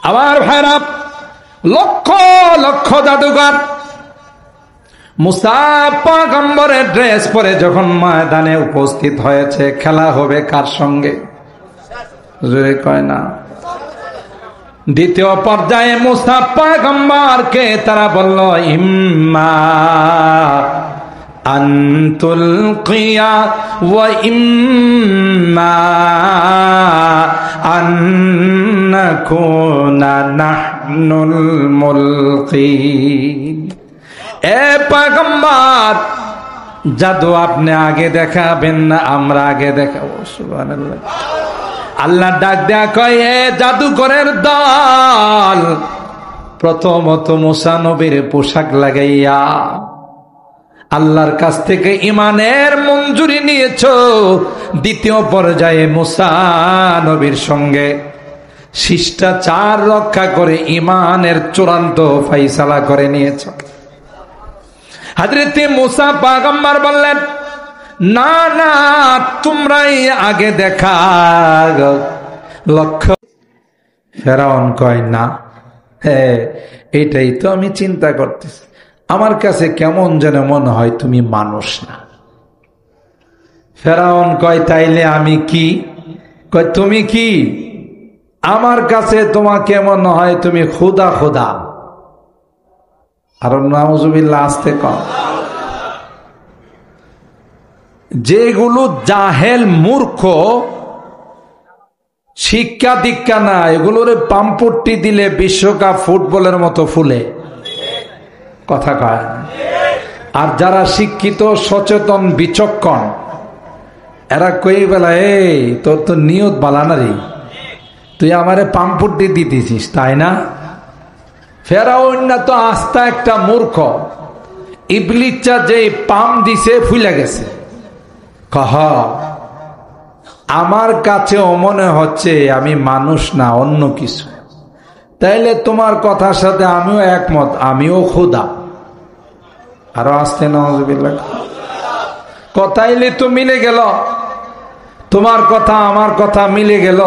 আমার ভাইরা, লক্ষ লক্ষ জাদুকর মুসা পয়গম্বরের ড্রেস পরে যখন ময়দানে উপস্থিত হয়েছে, খেলা হবে কার সঙ্গে? জোরে কয় না। দ্বিতীয় পর্যায়ে মুসা পয়গম্বরকে তারা বলল, ইম্মা আনতুল কিয়া ওয়া ইম্মা আন্নাকুনা নাহনুল মুলকিন। এ পয়গম্বর, জাদু আপনি আগে দেখাবেন না আমরা আগে দেখাবো? সুবহানাল্লাহ। আল্লাহ ডাক দেয়া কয়, এ জাদুকরের দল, প্রথমত মুসা নবীর পোশাক লাগাইয়া আল্লাহর কাছ থেকে ইমানের মঞ্জুরি নিয়েছো। দ্বিতীয় পর্যায়ে মুসা নবীর সঙ্গে শিষ্টাচার রক্ষা করে ইমানের চূড়ান্ত ফাইসালা করে নিয়েছো। হযরতে মুসা পয়গম্বর বললেন, না না, তোমরাই আগে দেখা লক্ষ্য। ফেরাউন কয়, না, হ্যাঁ এটাই তো আমি চিন্তা করতেছি, আমার কাছে কেমন যেন মনে হয় তুমি মানুষ না। ফেরাউন কয়, তাইলে আমি কি? কয়, তুমি কি? আমার কাছে তোমাকে মনে হয় তুমি খুদা খুদা। আর নাউজুবিল্লাহ, আসতে কম। যেগুলো জাহেল মূর্খ, শিক্ষা দীক্ষা না, এগুলোর পাম্পট্টি দিলে বিশ্বকাপ ফুটবলের মতো ফুলে, কথা কয়। আর যারা শিক্ষিত, সচেতন, বিচক্ষণ, এরা কই বেলা, এই তোর তো নিয়ত বালা না রে, তুই আমারে পাম্পট্টি দিতেছিস, তাই না? ফেরাউন না তো আস্তা একটা মূর্খ, ইবলিসটা যে পাম দিছে ফুলে গেছে। কহ, আমার কাছেও মনে হচ্ছে আমি মানুষ না, অন্য কিছু। তাইলে তোমার কথার সাথে আমিও একমত, আমিও খোদা। আরো আসতে নাউজুবিল্লাহ। কথাইলে তো মিলে গেল, তোমার কথা আমার কথা মিলে গেল।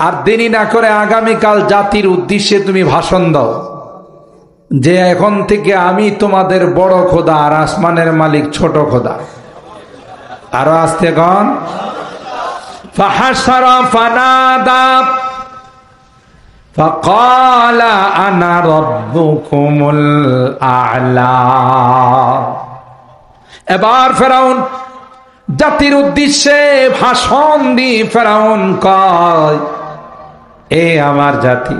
আর দেরি না করে আগামীকাল জাতির উদ্দেশ্যে তুমি ভাষণ দাও যে এখন থেকে আমি তোমাদের বড় খোদা আর আসমানের মালিক ছোট খোদা। আরো আসতে গন। ফাহাশারা ফানাদা ফাকালা আনা রাব্বুকুমুল আ'লা। এবার ফেরাউন জাতির উদ্দেশ্যে ভাষণ দিয়ে ফেরাউন কয়, এ আমার জাতি,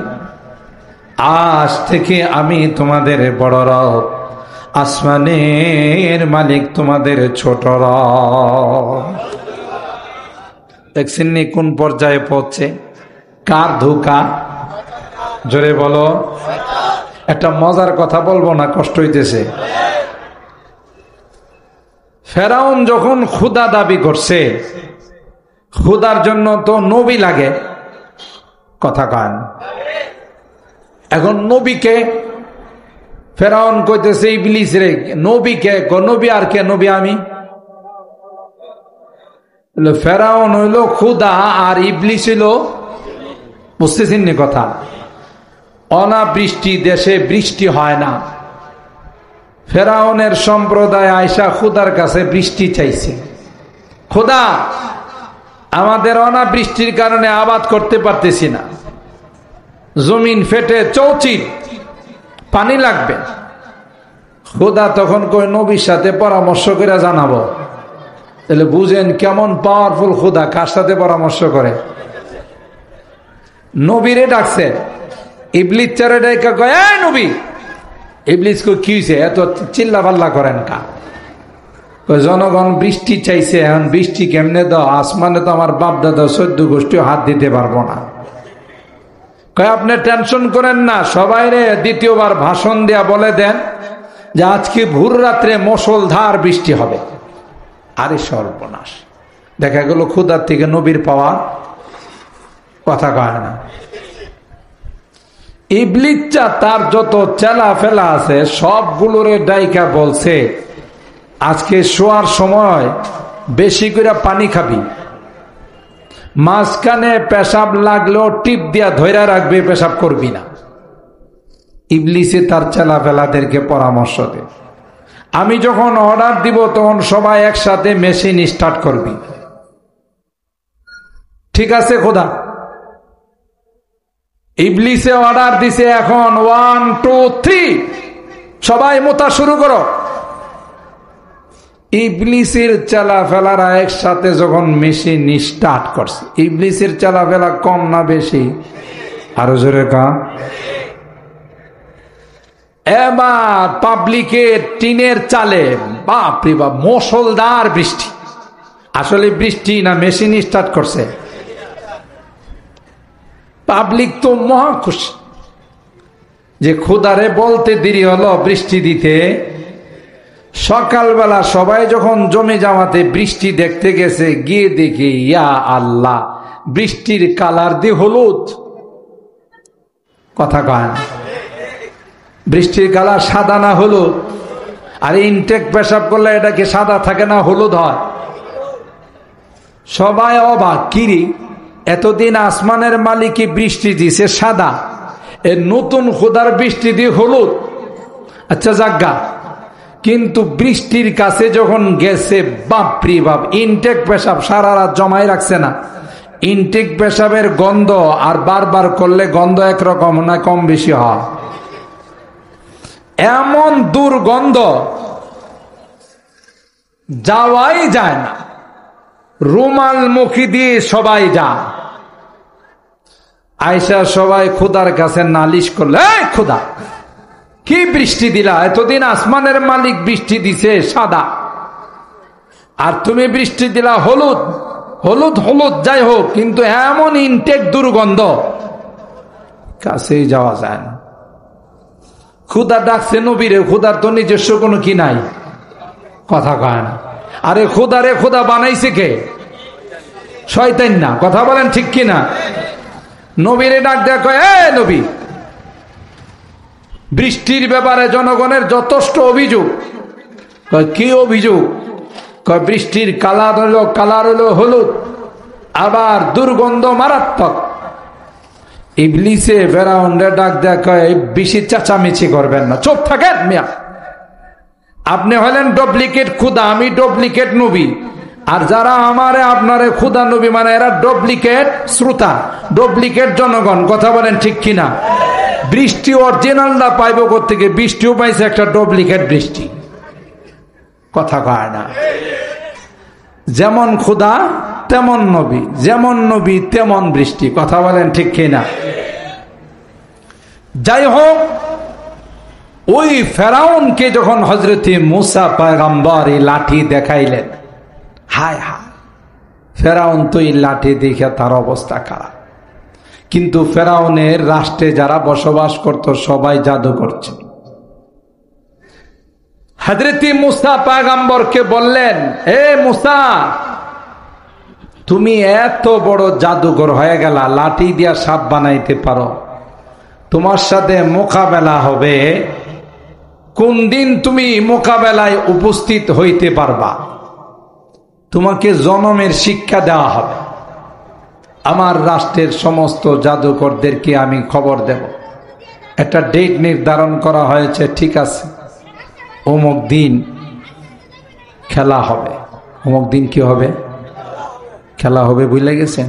আজ থেকে আমি তোমাদের বড় রব, আসমানের মালিক তোমাদের ছোট রব। দেখছেন নি কোন পর্যায়ে পৌঁছে? কার ধোঁকা? জোরে বলো। একটা মজার কথা বলবো না, কষ্ট হইতেছে। ফেরাউন যখন খুদা দাবি করছে, খুদার জন্য তো নবী লাগে, কথা কন। এখন নবীকে ফেরাউন কইতেছে, ইবলিস রে, নবীকে নবী আর কে? নবী আমি। ফেরাউন হইল খুদা আর ইবলিস হইল, বুঝতেছেন নি কথা? অনাবৃষ্টি দেশে বৃষ্টি হয় না, ফেরাউনের সম্প্রদায় আয়সা খুদার কাছে বৃষ্টি চাইছে। খুদা, আমাদের অনাবৃষ্টির কারণে আবাদ করতে পারতেছি না, জমিন ফেটে চৌচির, পানি লাগবে। খুদা তখন কই, নবীর সাথে পরামর্শ করে জানাবো। তাহলে বুঝেন কেমন পাওয়ারফুল খুদা, কার সাথে পরামর্শ করে? নবীরে ডাকছে। ইবলিস চারে ডাইকা কয়, এই নবী। ইবলিস কই, কি হইছে এত চিল্লা পাল্লা করেন কা? জনগণ বৃষ্টি চাইছে, এখন বৃষ্টি কেমনে দাও? আসমানে তো আমার বাপ দাদা 14 গোষ্ঠী হাত দিতে পারবো না। কয়, আপনি টেনশন করেন না, সবাইরে দ্বিতীয়বার ভাষণ দেয়া বলে দেন যে আজকে ভোর রাত্রে মুষলধার বৃষ্টি হবে। আরে সর্বনাশ, দেখা গেল খুদার থেকে নবীর পাওয়া, কথা কয় না। ইবলিসটা তার যত চেলা ফেলা আছে সবগুলোরে ডাইকা বলছে, আজকে শোয়ার সময় বেশি করে পানি খাবি, মাঝখানে পেশাব লাগলেও টিপ দিয়া ধৈরা রাখবে, পেশাব করবি না। ইবলিসে তার চেলাফেলাদেরকে পরামর্শ দেয়, আমি যখন অর্ডার দিব তখন সবাই একসাথে মেশিন স্টার্ট করবি। ঠিক আছে খোদা। ইবলিসে অর্ডার দিছে, এখন 1 2 3 সবাই মোতা শুরু করো। ইবলিসের চেলাফেলারা একসাথে যখন মেশিন স্টার্ট করছে, ইবলিসের চেলাফেলা কম না বেশি? আরো জোরে কা। এবার পাবলিকের টিনের চালে বাপরে বাপ মুষলধার বৃষ্টি। আসলে বৃষ্টি না, মেশিন স্টার্ট করছে। পাবলিক তো মহা খুশি যে খোদারে বলতে দেরি হলো বৃষ্টি দিতে। সকালবেলা সবাই যখন জমে জামাতে বৃষ্টি দেখতে গেছে, গিয়ে দেখে ইয়া আল্লাহ, বৃষ্টির কালার দিয়ে হলুদ। কথা কয় না, বৃষ্টির কালার সাদা না হলুদ? আর ইনটেক পেশাব করলে এটা কি সাদা থাকে না হলুদ হয়? সবাই অবাক, কিরি এতদিন আসমানের মালিকই বৃষ্টি দিছে সাদা, এর নতুন খোদার বৃষ্টি দিয়ে হলুদ। আচ্ছা জাগা, কিন্তু বৃষ্টির কাছে যখন গেছে বাপরি বাপ, ইনটেক পেশাব সারা রাত জমাই রাখছে না, ইনটেক পেশাবের গন্ধ আর বারবার করলে গন্ধ একরকম না কম বেশি হয়? এমন দুর্গন্ধ যাওয়াই যায় না, রুমাল মুখী দিয়ে সবাই যায়। আয়সা সবাই খোদার কাছে নালিশ করলে, খোদা কি বৃষ্টি দিলা? এতদিন আসমানের মালিক বৃষ্টি দিছে সাদা, আর তুমি বৃষ্টি দিলা হলুদ। হলুদ হলুদ যাই হোক, কিন্তু এমন ইনটেক দুর্গন্ধ, কাছেই যাওয়া যায় না। খুদা ডাকছে নবীরে, খুদার তো নিজস্ব কোনো কি নাই? কথা কয় না। আরে খুদারে খুদা বানাইছে কে? শয়তান না? কথা বলেন ঠিক কিনা? নবীরে ডাক দেয়া কয়, এ নবী, বৃষ্টির ব্যাপারে জনগণের যথেষ্ট অভিযোগ। কি অভিযোগ? বৃষ্টির কালার হলো হলুদ, আবার দুর্গন্ধ মারাত্মক। ইবলিসে ফেরাউনরে ডাক দেয়া কয়, বেশি চেঁচামেচি করবেন না, চুপ থাকেন মিয়া। আপনি হলেন ডুপ্লিকেট খুদা, আমি ডুপ্লিকেট নবী। আর যারা আমারে আপনারে খুদা নবী মানে এরা ডুপ্লিকেট শ্রোতা, ডুপ্লিকেট জনগণ। কথা বলেন ঠিক কিনা? বৃষ্টি অরিজিনালটা পাইব কোত্থেকে? বৃষ্টিও পাইছে একটা ডুপ্লিকেট বৃষ্টি। কথা কয় না। যেমন খুদা তেমন নবী, যেমন নবী তেমন বৃষ্টি। কথা বলেন ঠিক কিনা? যাই হোক, ওই ফেরাউনকে যখন হযরতে মূসা পয়গম্বর এই লাঠি দেখাইলেন, হায় হায়, ফেরাউন তো এই লাঠি দেখে তার অবস্থা খারাপ। কিন্তু ফেরাউনের রাষ্ট্রে যারা বসবাস করত সবাই জাদু করছে। হযরতে মূসা পয়গম্বরকে বললেন, হে মূসা, তুমি এত বড় জাদুকর হয়ে গেলা, লাঠি দিয়া সাপ বানাইতে পারো, তোমার সাথে মোকাবেলা হবে, কোন দিন তুমি মোকাবেলায় উপস্থিত হইতে পারবা? তোমাকে জনমের শিক্ষা দেওয়া হবে। আমার রাষ্ট্রের সমস্ত জাদুকরদেরকে আমি খবর দেব। একটা ডেট নির্ধারণ করা হয়েছে, ঠিক আছে, অমুক দিন খেলা হবে। অমুক দিন কি হবে? খেলা হবে, বুঝলে গেছেন?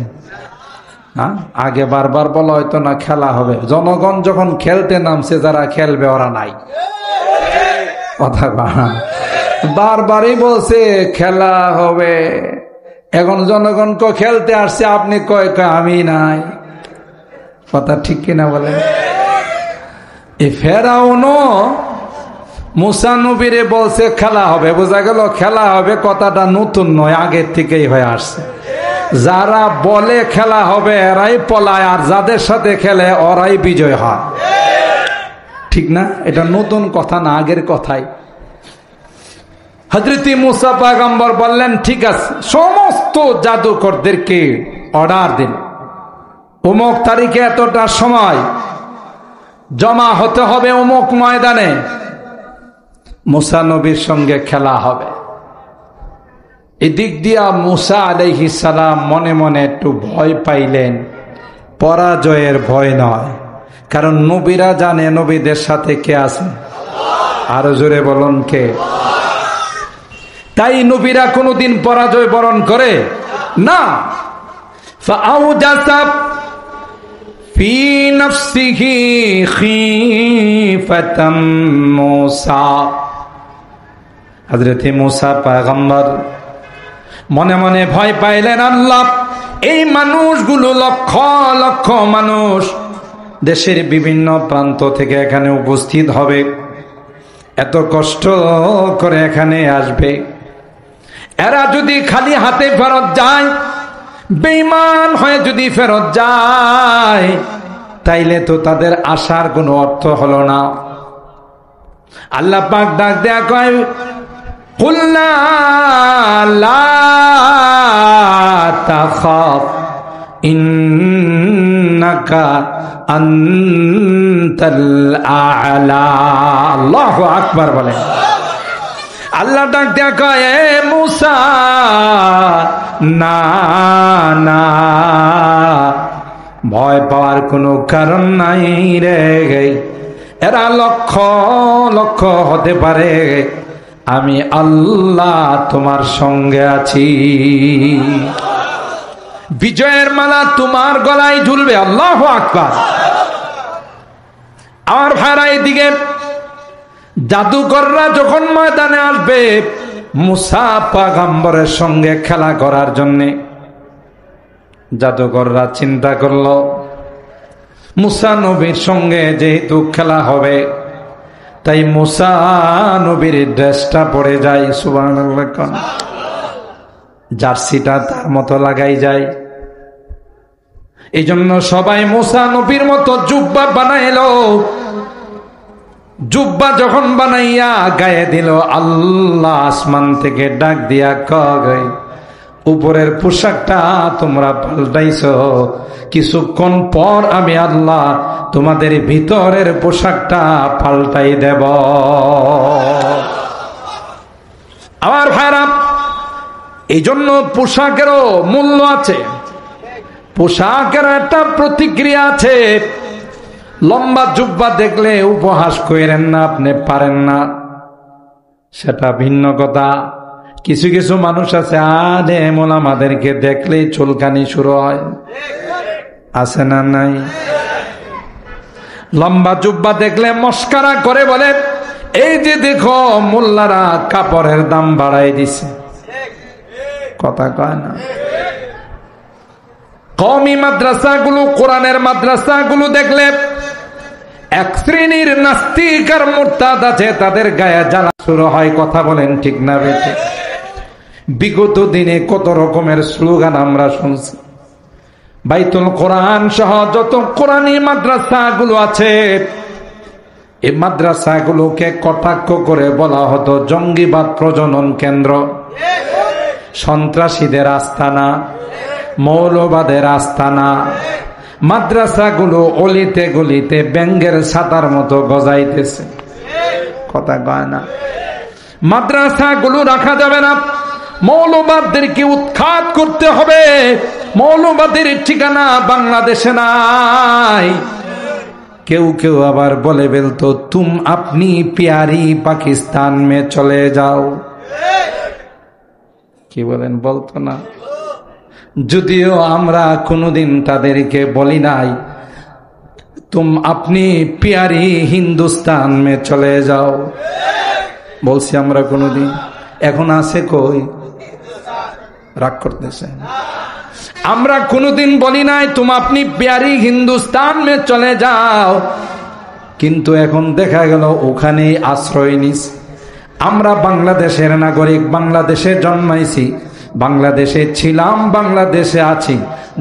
হ্যাঁ, আগে বারবার বলা হয়তো না খেলা হবে। জনগণ যখন খেলতে নামছে, যারা খেলবে ওরা নাই। কথা বারবারই বলছে খেলা হবে। এখন জনগণকে খেলতে আসছে, আপনি কয় আমি নাই। কথা ঠিক কিনা বলেন? এই ফেরাউনও মূসা নবীরে বলছে খেলা হবে। বোঝা গেল খেলা হবে কথাটা নতুন নয়, আগের থেকেই হয়ে আসছে। যারা বলে খেলা হবে এরাই পলায়, আর যাদের সাথে খেলে ওরাই বিজয় হয়। ঠিক না? এটা নতুন কথা না, আগের কথাই। হযরত মূসা পয়গম্বর বললেন, ঠিক আছে, সমস্ত জাদুকরদেরকে অর্ডার দিন, অমুক তারিখে এতটা সময় জমা হতে হবে অমুক ময়দানে, মূসা নবীর সঙ্গে খেলা হবে। এদিক দিয়া মুসা আলাইহিস সালাম মনে মনে একটু ভয় পাইলেন, পরাজয়ের ভয় নয়, কারণ নবীরা জানে নবীদের সাথে কে আছে, আরো জোরে বলুন কে। তাই নবীরা কোনোদিন পরাজয় বরণ করে না। ফাআউজাসা ফি নাফসিহি খিফাতাম মুসা, হযরত মুসা পয়গম্বর মনে মনে ভয় পাইলেন, আল্লাহ এই মানুষগুলো লক্ষ লক্ষ মানুষ দেশের বিভিন্ন প্রান্ত থেকে এখানে উপস্থিত হবে, এত কষ্ট করে এখানে আসবে, এরা যদি খালি হাতে ফেরত যায়, বেঈমান হয়ে যদি ফেরত যায়, তাইলে তো তাদের আসার কোনো অর্থ হলো না। আল্লাহ পাক ডাক দেয়া কয়, কুলনা লা তাখাফ ইন্নাকা আনতাল আ'লা। আল্লাহু আকবার বলেন। আল্লাহ ডাক দেয়া কয়, এ মুসা না না, ভয় পাওয়ার কোনো কারণ নাই রে, এরা লক্ষ লক্ষ হতে পারে, আমি আল্লাহ তোমার সঙ্গে আছি, বিজয়ের মালা তোমার গলায় ঝুলবে। আল্লাহু আকবার। আমার ভাইরা এদিকে জাদুকররা যখন ময়দানে আসবে মুসা পয়গম্বরের সঙ্গে খেলা করার জন্যে, জাদুকররা চিন্তা করল মুসা নবীর সঙ্গে যেহেতু খেলা হবে, তাই মুসা নবীর ড্রেসটা পরে যায়, সুবহানাল্লাহ, জার্সিটা তার মতো লাগাই যায়। এই জন্য সবাই মুসা নবীর মতো জুব্বা বানাইলো। জুব্বা যখন বানাইয়া গায়ে দিল, আল্লাহ আসমান থেকে ডাক দিয়া কয়, উপরের পোশাকটা তোমরা পাল্টাইছো, কিছুক্ষণ পর আমি আল্লাহ তোমাদের ভিতরের পোশাকটা পাল্টাই দেব। আমার ভাইরা, এই জন্য পোশাকেরও মূল্য আছে, পোশাকের একটা প্রতিক্রিয়া আছে। লম্বা জুব্বা দেখলে উপহাস করেন না, আপনি পারেন না, সেটা ভিন্ন কথা। কিছু কিছু মানুষ আছে আলেম ওলামাদেরকে দেখলেই চুলকানি শুরু হয়, আছে না নাই? লম্বা জুব্বা দেখলে মস্কারা করে, বলে এই যে দেখো মোল্লারা কাপড়ের দাম বাড়াই দিছে, কথা কয় না? কওমি মাদ্রাসাগুলো, কোরআনের মাদ্রাসাগুলো দেখলে এক শ্রেণীর নাস্তিক আর মুরতাদ আছে, তাদের গায়ে জ্বালা শুরু হয়, কথা বলেন ঠিক না বেঠে? বিগত দিনে কত রকমের স্লোগান আমরা শুনছি। বাইতুল কোরআন সহ যত কোরআনী মাদ্রাসাগুলো আছে, এই মাদ্রাসাগুলোকে কটাক্ষ করে বলা হতো জঙ্গিবাদ প্রজনন কেন্দ্র, সন্ত্রাসীদের আস্তানা, মৌলবাদের আস্তানা। মাদ্রাসাগুলো অলিতে গলিতে ব্যাঙ্গের ছাতার মতো গজাইতেছে, কথা কয় না? মাদ্রাসাগুলো রাখা যাবে না, মৌলবাদদেরকে উৎখাত করতে হবে। মৌলবাদের ঠিকানা বাংলাদেশে নাই। কেউ কেউ আবার বলে ফেলতো, তুম আপনি প্যারি পাকিস্তান মে চলে যাও, কি বলেন, বলতো না? যদিও আমরা কোনোদিন তাদেরকে বলি নাই তুম আপনি প্যারি হিন্দুস্তান মে চলে যাও, বলছি আমরা কোনোদিন? এখন আছে কই? রাগ করতেছে। আমরা কোনোদিন বলি নাই তুম আপনি প্যারি হিন্দুস্তান মে চলে যাও, কিন্তু এখন দেখা গেল ওখানে আশ্রয় নিস। আমরা বাংলাদেশের নাগরিক, বাংলাদেশে জন্মাইছি, বাংলাদেশে ছিলাম, বাংলাদেশে আছি,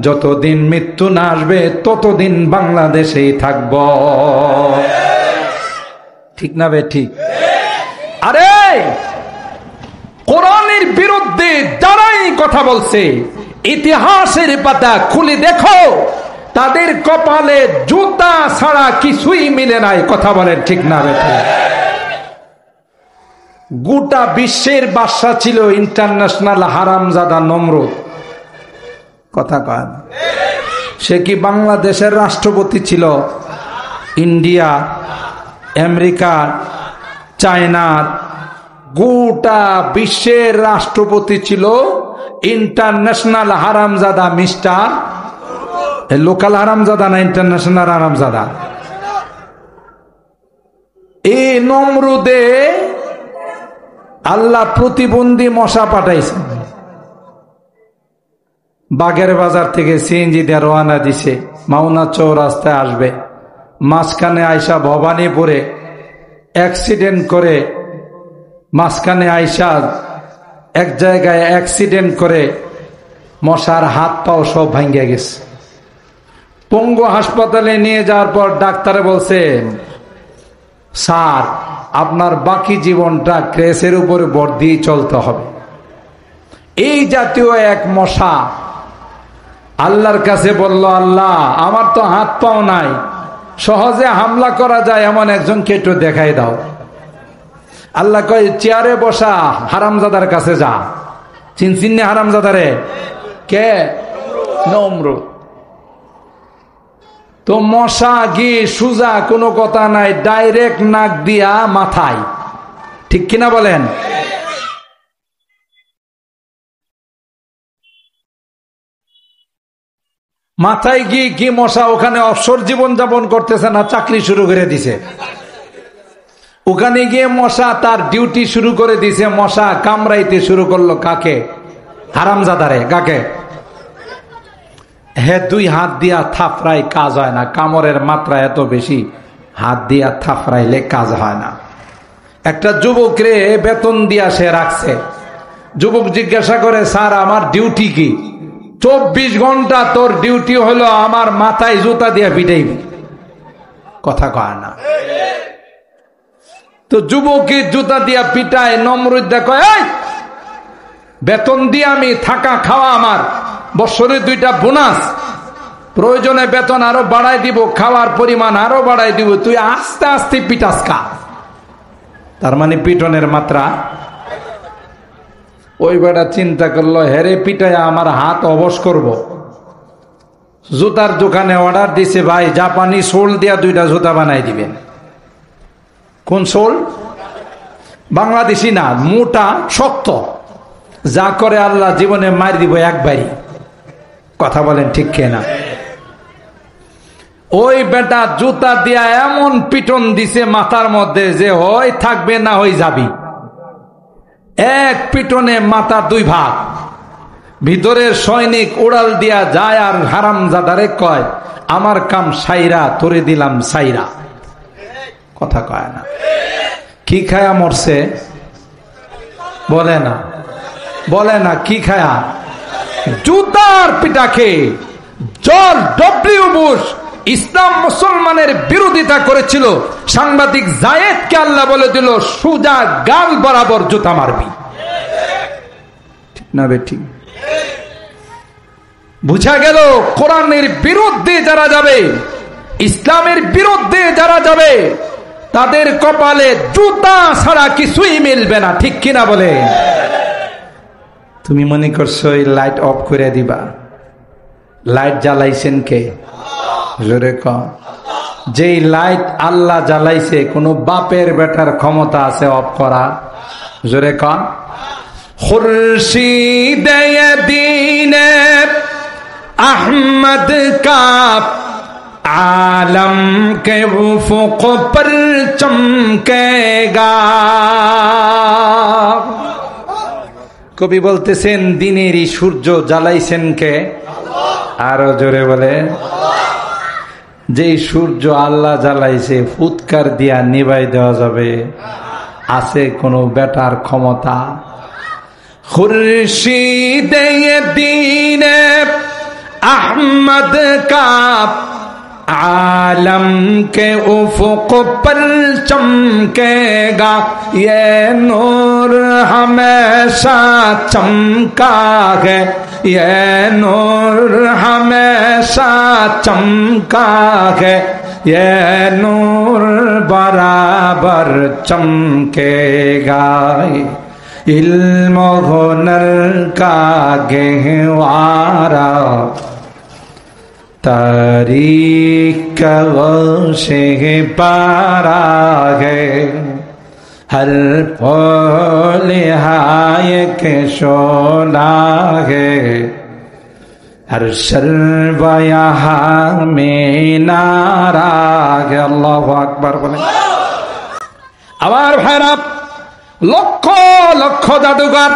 যতদিন মৃত্যু না আসবে ততদিন বাংলাদেশেই থাকব, ঠিক না বে ঠিক? আরে কোরআনের বিরুদ্ধে যারাই কথা বলছে, ইতিহাসের পাতা খুলে দেখো, তাদের কপালে জুতা ছাড়া কিছুই মিলে নাই, কথা বলেন ঠিক না বে ঠিক? গোটা বিশ্বের বাদশা ছিল ইন্টারন্যাশনাল হারামজাদা নমরুদ। কথা কয় না? সে কি বাংলাদেশের রাষ্ট্রপতি ছিল? ইন্ডিয়া, আমেরিকা, চায়নার গোটা বিশ্বের রাষ্ট্রপতি ছিল ইন্টারন্যাশনাল হারামজাদা মিস্টার, লোকাল হারামজাদা না ইন্টারন্যাশনাল হারামজাদা। এই নমরুদে আল্লাহ প্রতিবন্ধী মশা পাঠাইছে। বাগের বাজার থেকে সিএনজি দিয়ে রওনা দিছে, মাওনা চৌরাস্তায় আসবে, মাঝখানে আয়সা ভবানীপুরে অ্যাক্সিডেন্ট করে, মাঝখানে আয়সা এক জায়গায় অ্যাক্সিডেন্ট করে মশার হাত পাও সব ভাঙ্গে গেছে। পঙ্গু হাসপাতালে নিয়ে যাওয়ার পর ডাক্তারে বলছে, স্যার আপনার বাকি জীবনটা ক্রেসের উপরে ভর দিয়ে চলতে হবে। এই জাতীয় এক মশা আল্লাহর কাছে বলল, আল্লাহ আমার তো হাত পাও নাই, সহজে হামলা করা যায় এমন একজনকে একটু দেখাই দাও। আল্লাহ কয়, চেয়ারে বসা হারামজাদার কাছে যা। চিনচিন্নি হারামজাদারে? কে? নমরুদ। তো মশা গিয়ে সুজা কোনো কথা নাই, ডাইরেক্ট নাক দিয়া মাথায়। ঠিক কিনা বলেন? মাথায় গিয়ে কি মশা ওখানে অবসর জীবন যাপন করতেছে না চাকরি শুরু করে দিছে। ওখানে গিয়ে মশা তার ডিউটি শুরু করে দিছে। মশা কামড়াইতে শুরু করলো কাকে? হারামজাদারে। কাকে? হে দুই হাত দিয়া থাপড়াই কাজ হয় না, কামড়ের মাত্রা এত বেশি, হাত দিয়া থাপড়াইলে কাজ হয় না। একটা যুবক রে বেতন দিয়া সে রাখছে। যুবক জিজ্ঞাসা করে, স্যার আমার ডিউটি কি? 24 ঘন্টা তোর ডিউটি হলো আমার মাথায় জুতা দিয়া পিটাইবি। কথা কয় না? তো যুবকে জুতা দিয়া পিটায়। নমরুদ দেখো, বেতন দিয়ে আমি থাকা খাওয়া আমার, বছরে 2টা বোনাস, প্রয়োজনে বেতন আরো বাড়াই দিব, খাওয়ার পরিমাণ আরো বাড়াই দিব, তুই আস্তে আস্তে পিটাস কা। তার মানে পিটনের মাত্রা। ওই বেটা চিন্তা করলো, হেরে পিটায় আমার হাত অবশ করব। জুতার দোকানে অর্ডার দিছে, ভাই জাপানি সোল দিয়া 2টা জুতা বানাই দিবেন। কোন সোল? বাংলাদেশি না, মোটা শক্ত। যা করে আল্লাহ জীবনে মার দিব একবারই। কথা বলেন ঠিক কিনা? ওই বেটা জুতা দিয়া এমন পিটন দিছে মাথার মধ্যে যে হয় থাকবে না হয়ে যাবি। এক পিটনে মাথা 2 ভাগ। ভিতরের সৈনিক উড়াল দিয়া যায় আর হারামজাদারে কয়, আমার কাম সাইরা, তোরে দিলাম সাইরা। কথা কয় না? কি খায়া মরছে? বলে না, বলে না কি খায়া? জুতার পিটা খেয়ে। জর্জ ডব্লিউ বুশ ইসলাম মুসলমানের বিরোধিতা করেছিল, সাংবাদিক জায়েদকে আল্লাহ বলে দিল, সুজা গাল বরাবর জুতা মারবি। ঠিক না বেঠিক? বুঝা গেল কোরআনের বিরুদ্ধে যারা যাবে, ইসলামের বিরুদ্ধে যারা যাবে, তাদের কপালে জুতা ছাড়া কিছুই মিলবে না। ঠিক কিনা বলে? তুমি মনে করছো এই লাইট অফ করে দিবা? লাইট জ্বালাইছেন কে? জোরে কম। যেই লাইট আল্লাহ জ্বালাইছে, কোন বাপের বেটার ক্ষমতা আছে অফ করা? জোরে কম। খুরশিদ দ্বীন আহমদ কা आलम के उफ़ुक़ पर चमकेगा। কবি বলতেছেন, দিনেরই সূর্য জ্বালাইছেন কে? আরো জোরে বলে। যেই সূর্য আল্লাহ জ্বালাইছে, ফুৎকার দিয়া নিভাই দেওয়া যাবে? আছে কোনো বেটার ক্ষমতা? খুরশিদ দ্বীন अहमद का आलम के उफ़ुक़ पर चमकेगा, ये नूर हमेशा चमका है, ये नूर हमेशा चमका है, ये नूर बराबर चमकेगा, इल्म हुनर का गहवारा, तारीख से पारा है, हर फूल हाय के शोला है, हर शर्व यहाँ में नारा है। अल्लाहु আকবার বলেন। আমার ভাইরা, লক্ষ লক্ষ জাদুঘর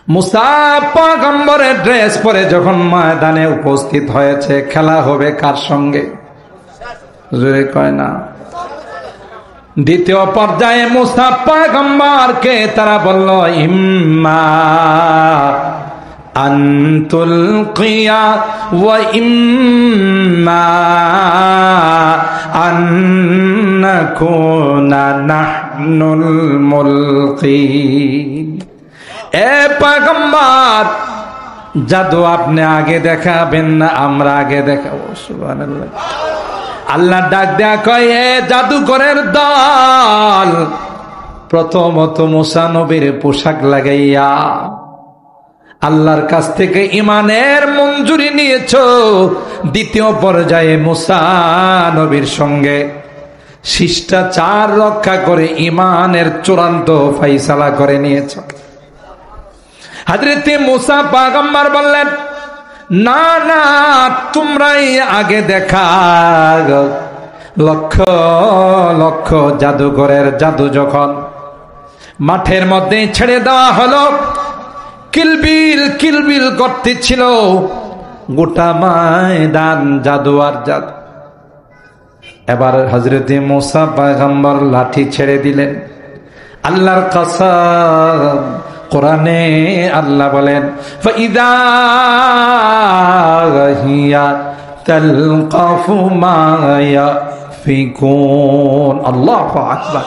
মুসা পয়গম্বরের ড্রেস পরে যখন ময়দানে উপস্থিত হয়েছে, খেলা হবে কার সঙ্গে? জোরে কয় না। দ্বিতীয় পর্যায়ে মুসা পয়গম্বরকে তারা বলল, ইম্মা আনতুল কিয়া ওয়া ইম্মা আন্নাকুনা নাহনুল মুলকিন। এ পয়গম্বর, জাদু আপনি আগে দেখাবেন না আমরা আগে দেখাবো? সুবহানাল্লাহ। আল্লাহ ডাক দেয়া কয়, এ জাদুকরের দল, প্রথমত মুসা নবীর পোশাক লাগাইয়া আল্লাহর কাছ থেকে ইমানের মঞ্জুরি নিয়েছো। দ্বিতীয় পর্যায়ে মুসা নবীর সঙ্গে শিষ্টাচার রক্ষা করে ইমানের চূড়ান্ত ফাইসালা করে নিয়েছো। হযরত মুসা পয়গম্বর বললেন, না না, তোমরাই আগে দেখা। লক্ষ লক্ষ জাদুঘরের জাদু যখন মাঠের মধ্যে ছেড়ে দেওয়া হলো, কিলবিল কিলবিল করতেছিল গোটা ময়দান, জাদু আর জাদু। এবার হযরত মুসা পয়গম্বর লাঠি ছেড়ে দিলেন। আল্লাহর কসম, কোরআনে আল্লাহ বলেন, ফাইদা হিয়া তালকাফু মা ইয়াফিকুন। আল্লাহু আকবার।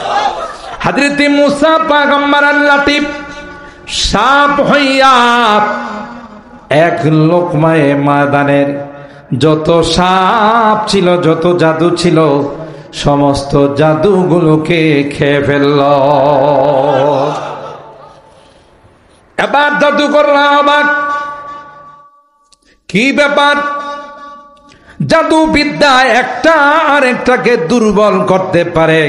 হযরত মুসা পয়গম্বর লাঠি সাপ হইয়া এক লোকমায় ময়দানের যত সাপ ছিল, যত জাদু ছিল, সমস্ত জাদুগুলোকে খেয়ে ফেলল। এবার জাদু করলাম অবাক, কি ব্যাপার? জাদু বিদ্যা একটা আরেকটাকে দুর্বল করতে পারে,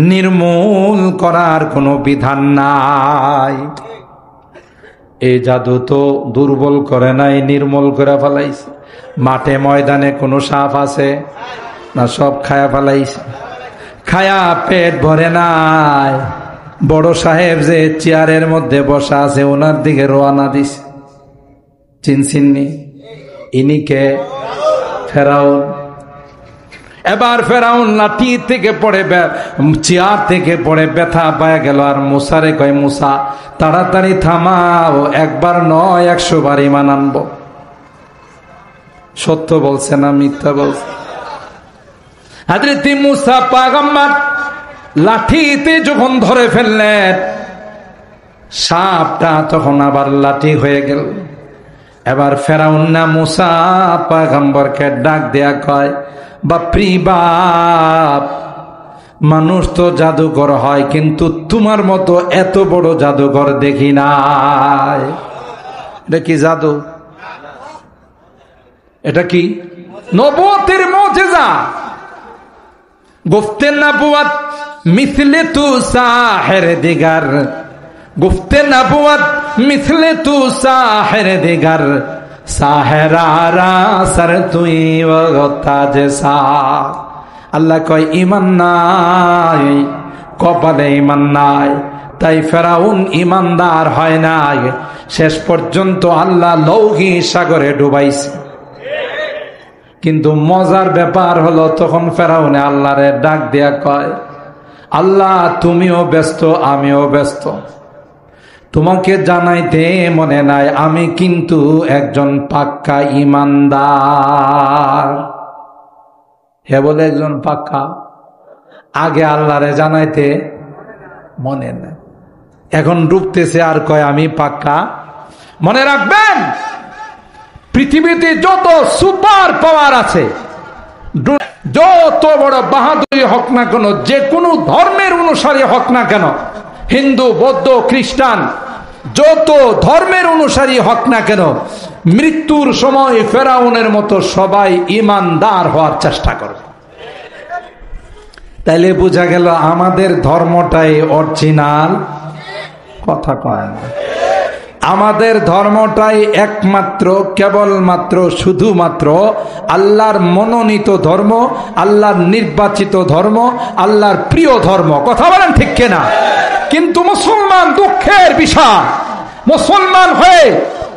নির্মূল করার কোনো বিধান নাই। এই জাদু তো দুর্বল করে নাই, নির্মূল করে ফেলাইছে। মাঠে ময়দানে কোনো সাপ আছে না? সব খায়া ফেলাইছে। খায়া পেট ভরে নাই। বড় সাহেব যে চেয়ারের মধ্যে বসা আছে, ওনার দিকে রওনা দিছে। চিনচিননি? ইনিকে ফেরাউন। এবার ফেরাউন লাঠি থেকে পড়ে, চেয়ার থেকে পড়ে ব্যথা পায় গেল। আর মুসারে কয়, মুসা তাড়াতাড়ি থামাও, একবার নয় 100 বার ঈমান আনবো। সত্য বলছে না মিথ্যা বলছে? হযরত মুসা পয়গম্বর লাঠিতে যখন ধরে ফেললেন, সাপটা তখন আবার লাঠি হয়ে গেল। এবার ফেরাউন না মুসা পয়গম্বরকে ডাক দেয়া কয়, বাপরি বাপ, মানুষ তো জাদুকর হয়, কিন্তু তোমার মতো এত বড় জাদুকর দেখি নাই। এটা কি জাদু? এটা কি নবুয়তের মুজিজা? গুফতে নবুয়ত মিসলে তু সাহির দিগার, গুফতে নবুয়ত মিসলে তু সাহির দিগার, সাহেরারা সর তুই ও তাজে সা। আল্লাহ কয়, ঈমান নাই, কপালে ঈমান নাই, তাই ফেরাউন ঈমানদার হয় নাই। শেষ পর্যন্ত আল্লাহ লৌহি সাগরে ডুবাইছে। কিন্তু মজার ব্যাপার হলো, তখন ফেরাউনে আল্লাহরে ডাক দেয়া কয়, আল্লাহ তুমিও ব্যস্ত, আমিও ব্যস্ত, তোমাকে জানাইতে মনে নাই আমি কিন্তু একজন পাক্কা ঈমানদার। হে বলে একজন পাক্কা, আগে আল্লাহরে জানাইতে মনে নাই, এখন ডুবতেছে আর কয় আমি পাক্কা। মনে রাখবেন, পৃথিবীতে যত সুপার পাওয়ার আছে যত বড় বাহাদুরি হোক না কেন, যে কোনো ধর্মের অনুসারী হোক না কেন, হিন্দু, বৌদ্ধ, খ্রিস্টান, যত ধর্মের অনুসারী হোক না কেন, মৃত্যুর সময় ফেরাউনের মতো সবাই ঈমানদার হওয়ার চেষ্টা করবে। তাইলে বোঝা গেল আমাদের ধর্মটাই অরিজিনাল। কথা কয় না, আমাদের ধর্মটাই একমাত্র, কেবলমাত্র, শুধুমাত্র আল্লাহর মনোনীত ধর্ম, আল্লাহর নির্বাচিত ধর্ম, আল্লাহর প্রিয় ধর্ম। কথা বলেন ঠিক কিনা? কিন্তু মুসলমান, দুঃখের বিষয়, মুসলমান হয়ে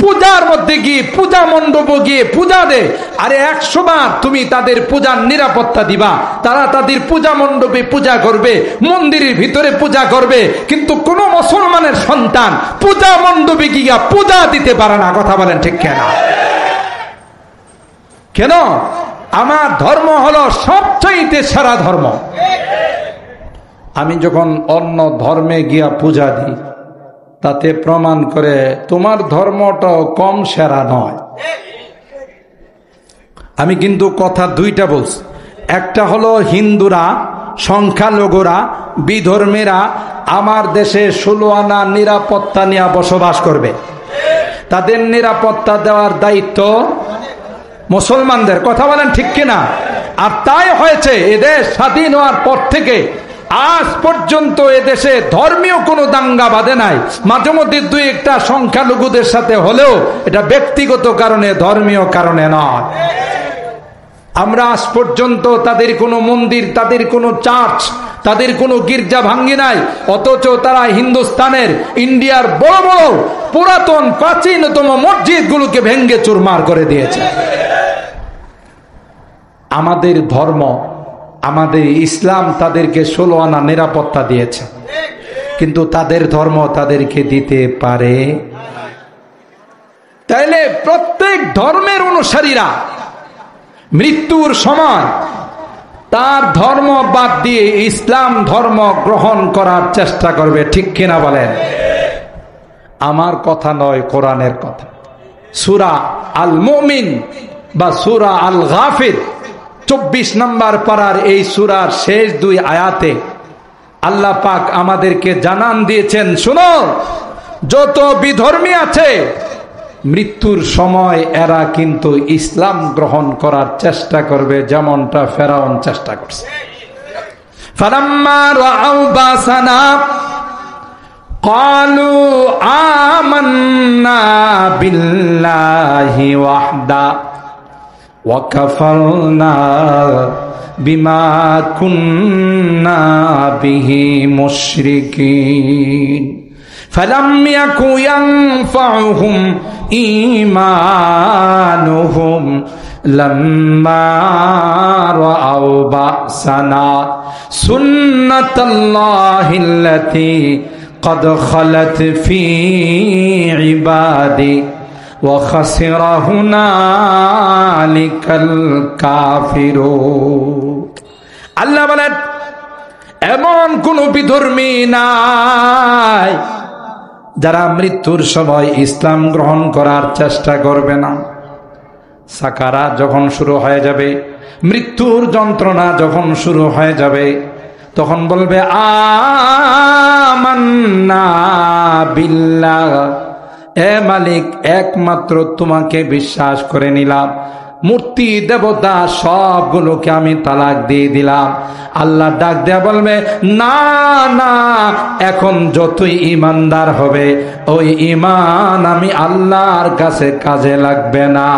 পূজার মধ্যে গিয়ে, পূজা মণ্ডপে গিয়ে পূজা দে। আরে 100 বার তুমি তাদের পূজার নিরাপত্তা দিবা, তারা তাদের পূজা মণ্ডপে পূজা করবে, মন্দিরের ভিতরে পূজা করবে, কিন্তু কোন মুসলমানের সন্তান পূজা মণ্ডপে গিয়া পূজা দিতে পারে না। কথা বলেন ঠিক কিনা? কেন? আমার ধর্ম হলো সবচাইতে সেরা ধর্ম। আমি যখন অন্য ধর্মে গিয়া পূজা দিই, তাতে প্রমাণ করে তোমার ধর্মটাও কম সেরা নয়। আমি কিন্তু কথা দুইটা বলছি। একটা হলো হিন্দুরা, সংখ্যালঘুরা, বিধর্মীরা আমার দেশে 16 আনা নিরাপত্তা নিয়ে বসবাস করবে। তাদের নিরাপত্তা দেওয়ার দায়িত্ব মুসলমানদের। কথা বলেন ঠিক কিনা? আর তাই হয়েছে, এদেশ স্বাধীন হওয়ার পর থেকে আজ পর্যন্ত এদেশে ধর্মীয় কোনো দাঙ্গা বাঁধে নাই। মাঝে মধ্যে 2-1টা সংখ্যালঘুদের সাথে হলেও এটা ব্যক্তিগত কারণে, ধর্মীয় কারণে নয়। আমরা আজ পর্যন্ত তাদের কোনো মন্দির, তাদের কোনো চার্চ, তাদের কোনো গির্জা ভাঙ্গি নাই। অথচ তারা হিন্দুস্তানের, ইন্ডিয়ার বড় বড় পুরাতন প্রাচীনতম মসজিদগুলোকে ভেঙ্গে চুরমার করে দিয়েছে। আমাদের ধর্ম, আমাদের ইসলাম তাদেরকে 16 আনা নিরাপত্তা দিয়েছে, কিন্তু তাদের ধর্ম তাদেরকে দিতে পারে। তাইলে প্রত্যেক ধর্মের অনুসারীরা মৃত্যুর সময় তার ধর্ম বাদ দিয়ে ইসলাম ধর্ম গ্রহণ করার চেষ্টা করবে। ঠিক কিনা বলেন? আমার কথা নয়, কোরআনের কথা। সূরা আল মুমিন বা সূরা আল গাফির 24 নম্বর পারার এই সূরার শেষ 2 আয়াতে আল্লাহ পাক আমাদেরকে জানান দিয়েছেন, শোনো, যত বিধর্মী আছে মৃত্যুর সময় এরা কিন্তু ইসলাম গ্রহণ করার চেষ্টা করবে, যেমনটা ফেরাউন চেষ্টা করছে। ফালাম্মা রাআউ বাসানা ক্বালু আমান্না বিল্লাহি ওয়াহদা ওয়া কাফারনা বিমা কুন্না বিহি মুশরিকিন ফালাম ইয়াকু ইয়ানফাউহুম ঈমানুহুম লাম্মা রাআউ বাসানা সুন্নাতাল্লাহিল্লাতী قد خلت في عبادي وخسر هنالك الكافرون। আল্লাহ বলেন, এমন কোন বিধর্মী নাই যারা মৃত্যুর সময় ইসলাম গ্রহণ করার চেষ্টা করবে না। সাকারাত যখন শুরু হয়ে যাবে, মৃত্যুর যন্ত্রণা যখন শুরু হয়ে যাবে, তখন বলবে আমান্না বিল্লাহ, এ মালিক একমাত্র তোমাকে বিশ্বাস করে নিলাম, মূর্তি দেবতা সবগুলোকে আমি তালাক দিয়ে দিলাম। আল্লাহ ডাক দেয়া বলবে, না না, এখন যতই ইমানদার হবে ওই ইমান আমি আল্লাহর কাছে কাজে লাগবে না।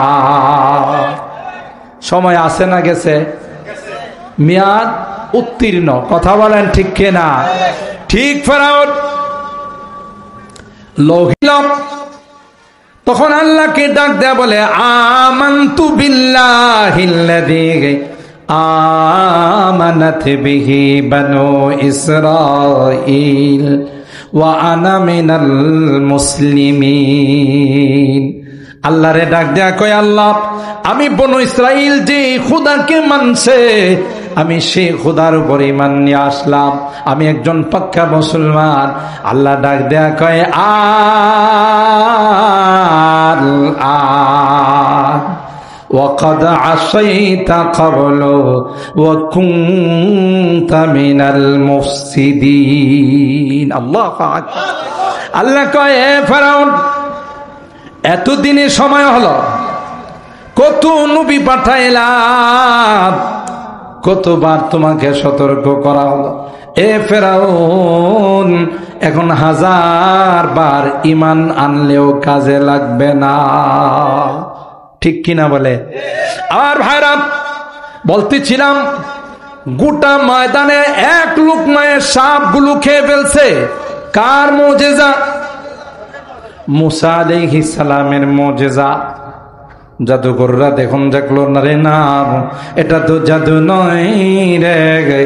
সময় আছে না গেছে? মেয়াদ উত্তীর্ণ। কথা বলেন ঠিক কিনা? ঠিক ফেরাউন লোহিল, তখন আল্লাহকে ডাক দেয়া বলে, আমানতু বিল্লাহিল্লাযী আমানাত বিহি বানু ইসরাঈল ওয়া আনা মিনাল মুসলিমিন। আল্লাহরে ডাক দেয়া কয়, আল্লাহ, আমি বনু ইসরাইল যে খোদাকে মানছে আমি সেই খোদার উপর ঈমান নিয়ে আসলাম, আমি একজন পাক্কা মুসলমান। আল্লাহ ডাক দেয়া কয়, وقد عصيت قبل وكنت من المفسدين الله أكبر আল্লাহ কয় হে ফেরাউন এতদিনে সময় হলো কত নবী পাঠাইলাম কতবার তোমাকে সতর্ক করা হলো এ ফেরাউন এখন 1000 বার ঈমান আনলেও কাজে লাগবে না ঠিক কিনা বলে আর ভাইরা বলতেছিলাম গোটা ময়দানে এক লুকমায় সাপগুলো খেয়ে ফেলছে কার মুজিজা মুসা আলাইহিস সালামের মুজিজা জাদুকররা দেখুন দেখলো না রে না এটা তো জাদু নয় রে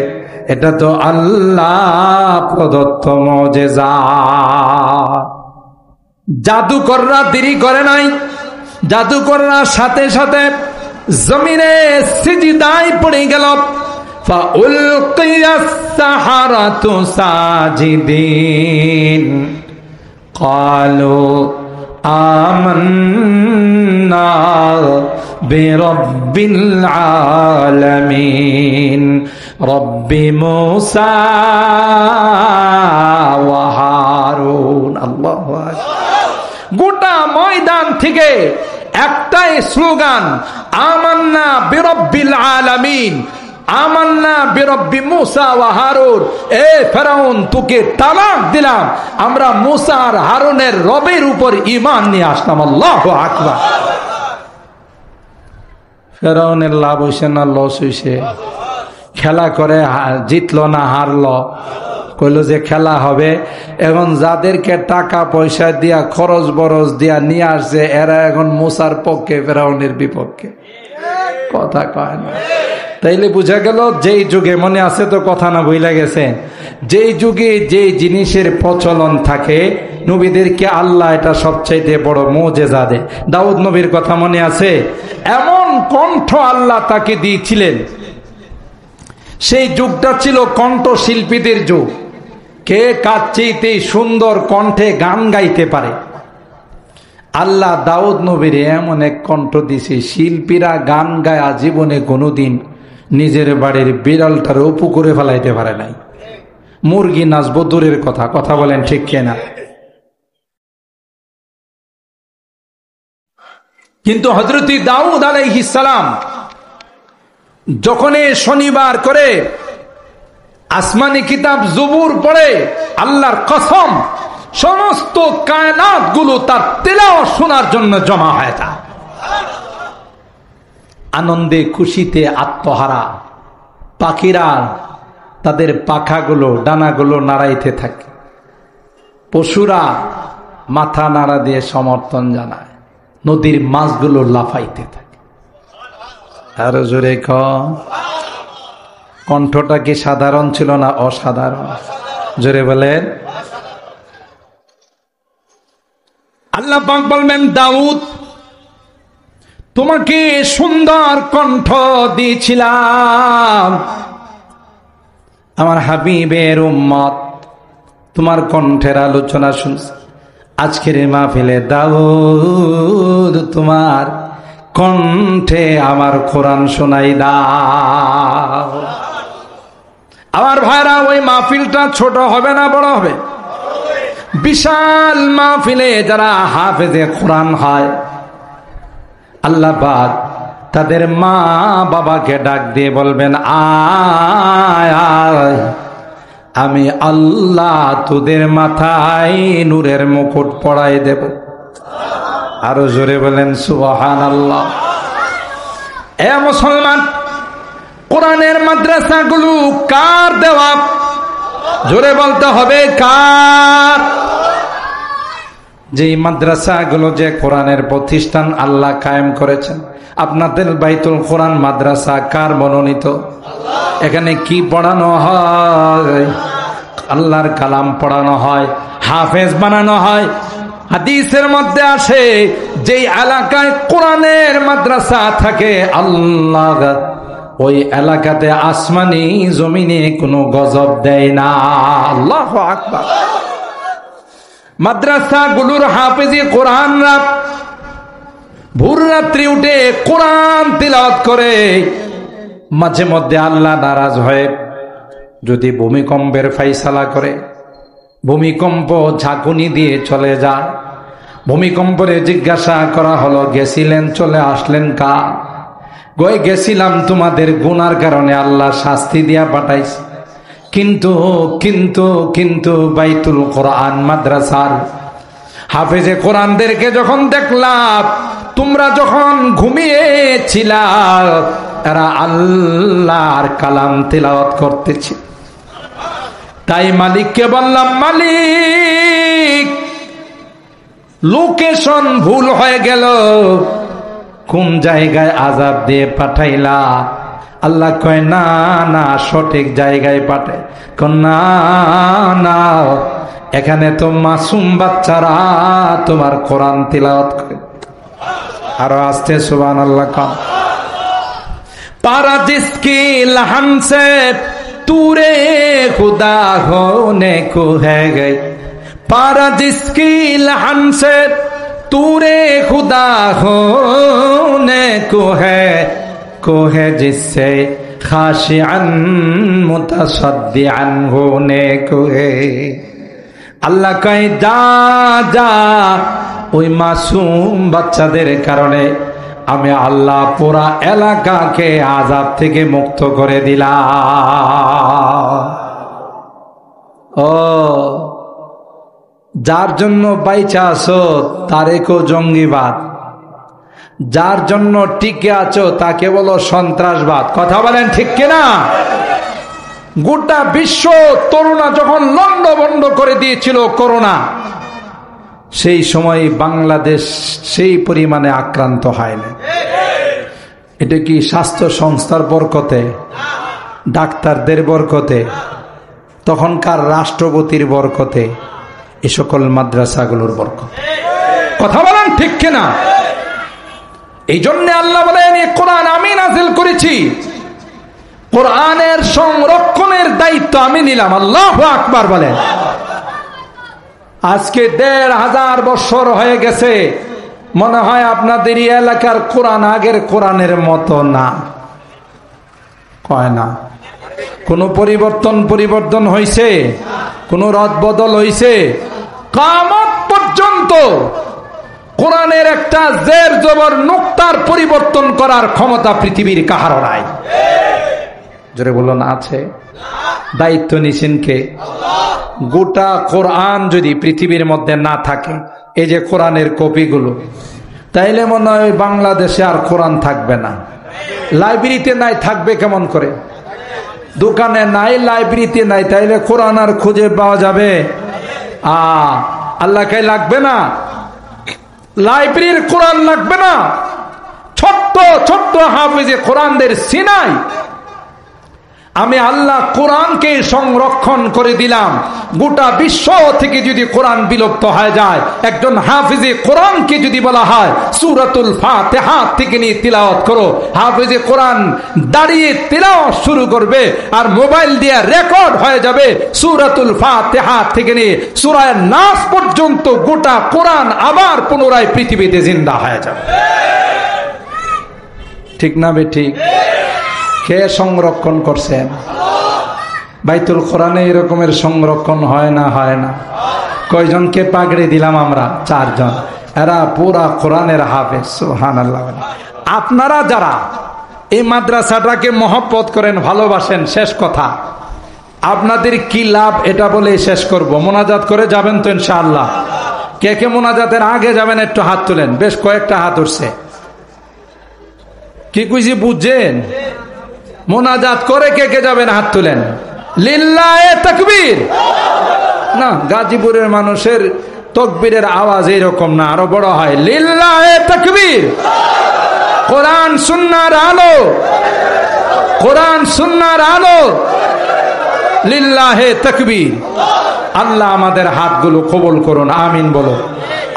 এটা তো আল্লাহ প্রদত্ত মুজিজা জাদুকররা দেরি করে নাই জাদুকররা সাথে সাথে জমিনে সিজদায় পড়ে গেল ফাউলকিয়াস সাহারাতু সাজিদিন ক্বালু আমান্না বিরাব্বিল আলামিন রব্বি মূসা ওয়া হারুন আল্লাহু আকবার গোটা ময়দান থেকে একটাই স্লোগান আমান্না বিরাব্বিল আলামিন আমান্না বিরাব্বি মূসা ওয়া হারুন এ ফেরাউন তোকে তালাক দিলাম আমরা মূসা আর হারুনের রবের উপর ঈমান নিয়ে আসলাম আল্লাহু আকবার ফেরাউনের লাভ হইছে না লস হইছে খেলা করে জিতলো না হারলো কইলো যে খেলা হবে এখন যাদেরকে টাকা পয়সা দিয়া খরচ বরচ দিয়া নিয়ে আসছে এরা এখন মূসার পক্ষে ফেরাউনের বিপক্ষে কথা কয় না তাইলে বুঝা গেল যেই যুগে মনে আছে তো কথা না ভুলে গেছে যেই যুগে যে জিনিসের প্রচলন থাকে নবীদেরকে আল্লাহ এটা সবচাইতে বড় মুজিজা দেয় দাউদ নবীর কথা মনে আছে এমন কণ্ঠ আল্লাহ তাকে দিয়েছিলেন সেই যুগটা ছিল কণ্ঠশিল্পীদের যুগ কে কার চাইতে সুন্দর কণ্ঠে গান গাইতে পারে আল্লাহ দাউদ নবীর এমন এক কণ্ঠ দিছে শিল্পীরা গান গায়া জীবনে কোনোদিন নিজের বাড়ির বিড়ালটার উপু করে ফেলাইতে পারে নাই মুরগি নাচবো দূরের কথা কথা বলেন ঠিক কিনা কিন্তু হযরত দাউদ আলাইহিস সালাম যখন শনিবার করে আসমানি কিতাব জবুর পড়ে আল্লাহর কসম সমস্ত কায়নাত গুলো তার তেলাওয়াত শোনার জন্য জমা হয় তা আনন্দে খুশিতে আত্মহারা পাখিরা তাদের পাখাগুলো ডানাগুলো নাড়াইতে থাকে পশুরা মাথা নাড়া দিয়ে সমর্থন জানায় নদীর মাছগুলো লাফাইতে থাকে আরো জোরে কণ্ঠটা কি সাধারণ ছিল না অসাধারণ জোরে বলেন আল্লাহ পাক বলবেন দাউদ তোমাকে সুন্দর কণ্ঠ দিয়েছিলাম আমার হাবিবের উম্মত তোমার কণ্ঠের আলোচনা শুনছে আজকের মাহফিলে দাউদ তোমার কণ্ঠে আমার কোরআন শোনাই দাও আমার ভাইরা ওই মাহফিলটা ছোট হবে না বড় হবে বিশাল মাহফিলে যারা হাফেজে কোরআন হয় আল্লাহ পাক তাদের মা বাবাকে ডাক দিয়ে বলবেন আয় আয় আমি আল্লাহ তোদের মাথায় নূরের মুকুট পরাই দেব আরো জোরে বলেন সুবহানাল্লাহ এ মুসলমান কোরআনের মাদ্রাসাগুলো কার দেওয়া জোরে বলতে হবে কার যেই মাদ্রাসাগুলো যে কোরআনের প্রতিষ্ঠান আল্লাহ কায়েম করেছেন আপনাদের বাইতুল কোরআন মাদ্রাসা কার মনোনীত এখানে কি পড়ানো হয় আল্লাহর কালাম পড়ানো হয় হাফেজ বানানো হয় হাদিসের মধ্যে আসে যেই এলাকায় কোরআনের মাদ্রাসা থাকে আল্লাহ ওই এলাকাতে আসমানি জমিনে কোনো গজব দেয় না আল্লাহু আকবার মাদ্রাসাগুলোর হাফেজে কোরআনরা ভোর রাত্রি উঠে কোরআন তিলাওয়াত করে। মাঝে মধ্যে আল্লাহ নারাজ হয়ে যদি ভূমিকম্পের ফাইসালা করে, ভূমিকম্প ঝাঁকুনি দিয়ে চলে যায়। ভূমিকম্পরে জিজ্ঞাসা করা হলো, গেছিলেন, চলে আসলেন কা? গেছিলাম তোমাদের গুনার কারণে আল্লাহ শাস্তি দিয়া পাঠাইছে। কিন্তু কিন্তু কিন্তু বাইতুল কোরআন মাদ্রাসার হাফেজে কোরআনদেরকে যখন দেখলাম, তোমরা যখন ঘুমিয়েছিলা, এরা আল্লাহর কালাম তিলাওয়াত করতেছে। তাই মালিককে বললাম, মালিক লোকেশন ভুল হয়ে গেল, কোন জায়গায় আযাব দিয়ে পাঠাইলা? আল্লাহ কয়, না না, সঠিক জায়গায় পাঠায়। না না, এখানে তো মাসুম বাচ্চারা তোমার কোরআন তিলাওয়াত করে। আরো আস্তে সুবহানাল্লাহ কম। पारा जिसकी लहन से तूरे खुदा होने को है गई, पारा जिसकी लहन से तूरे खुदा होने को है जिससे खाशिअन मुतसद्दिअन होने को है। अल्लाह कहे जा जा, ওই মাসুম বাচ্চাদের কারণে আমি আল্লাহ পুরা এলাকাকে আযাব থেকে মুক্ত করে দিলাম। ও যার জন্য বাইচা আছো তারে কো জঙ্গিবাদ, যার জন্য টিকে আছো তাকে বলো সন্ত্রাসবাদ। কথা বলেন ঠিক কিনা? গোটা বিশ্ব তরুণা যখন লন্ডভন্ড করে দিয়েছিল করোনা, সেই সময় বাংলাদেশ সেই পরিমাণে আক্রান্ত হয়নি। এটা কি স্বাস্থ্য সংস্থার বরকতে, ডাক্তারদের বরকতে, তখনকার রাষ্ট্রপতির বরকতে, এই সকল মাদ্রাসাগুলোর বরকতে। কথা বলেন ঠিক কিনা? এই জন্য আল্লাহ বলেন, এই কোরআন আমি নাযিল করেছি, কোরআনের সংরক্ষণের দায়িত্ব আমি নিলাম। আল্লাহু আকবার বলেন। আজকে ১৫০০ বছর হয়ে গেছে, মনে হয় আপনাদের এলাকার কোরআন আগের কোরআনের মতো না। কয় না? কোন পরিবর্তন হয়েছে? কোন রদবদল হয়েছে? কিয়ামত পর্যন্ত কোরআনের একটা জের জবর নুক্তার পরিবর্তন করার ক্ষমতা পৃথিবীর কাহারও নাই। জোরে বলুন, আছে? দায়িত্ব নিছেন কে? গোটা কোরআন যদি পৃথিবীর মধ্যে না থাকে, এই যে কোরআনের কপিগুলো, তাইলে মনে হয় বাংলাদেশে আর কোরআন থাকবে না। লাইব্রেরিতে নাই, থাকবে কেমন করে? দোকানে নাই, লাইব্রেরিতে নাই, তাইলে কোরআন আর খুঁজে পাওয়া যাবে? আল্লাহকে লাগবে না, লাইব্রেরির কোরআন লাগবে না। ছোট্ট ছোট্ট হাফেজে কোরআনদের সিনাই আমি আল্লাহ কোরআনকে সংরক্ষণ করে দিলাম। গোটা বিশ্ব থেকে যদি কোরআন বিলুপ্ত হয়ে যায়, একজন হাফিজে কোরআনকে যদি বলা হয় সূরাতুল ফাতিহা থেকে নিয়ে তিলাওয়াত করো, হাফিজে কোরআন দাঁড়িয়ে তিলাওয়াত শুরু করবে, আর মোবাইল দিয়ে রেকর্ড হয়ে যাবে সূরাতুল ফাতিহা থেকে নিয়ে সূরা নাস পর্যন্ত গোটা কোরআন আবার পুনরায় পৃথিবীতে জিন্দা হয়ে যাবে। ঠিক না বে ঠিক? কে সংরক্ষণ করছেন? বাইতুল কোরআনে এরকমের সংরক্ষণ হয় না? হয় না? কয়জনকে পাগড়ি দিলাম আমরা? 4 জন। এরা পুরা কোরআনের হাফেজ। সুবহানাল্লাহ। আপনারা যারা এই মাদ্রাসাটাকে মহব্বত করেন, ভালোবাসেন, শেষ কথা আপনাদের কি লাভ এটা বলে শেষ করব। মোনাজাত করে যাবেন তো ইনশাআল্লাহ? কে কে মোনাজাতের আগে যাবেন একটু হাত তুলেন। বেশ কয়েকটা হাত উঠছে। কি কইছি বুঝছেন? মোনাজাত করে কে কে যাবেন হাত তুলেন। লিল্লাহে তাকবীর। না, গাজীপুরের মানুষের তাকবীরের আওয়াজ এরকম না, আরো বড় হয়। লিল্লাহে তাকবীর। কোরআন সুন্নাহর আলো, কোরআন সুন্নাহর আলো। লিল্লাহে তাকবীর। আল্লাহ আমাদের হাতগুলো কবুল করুন, আমিন বলো।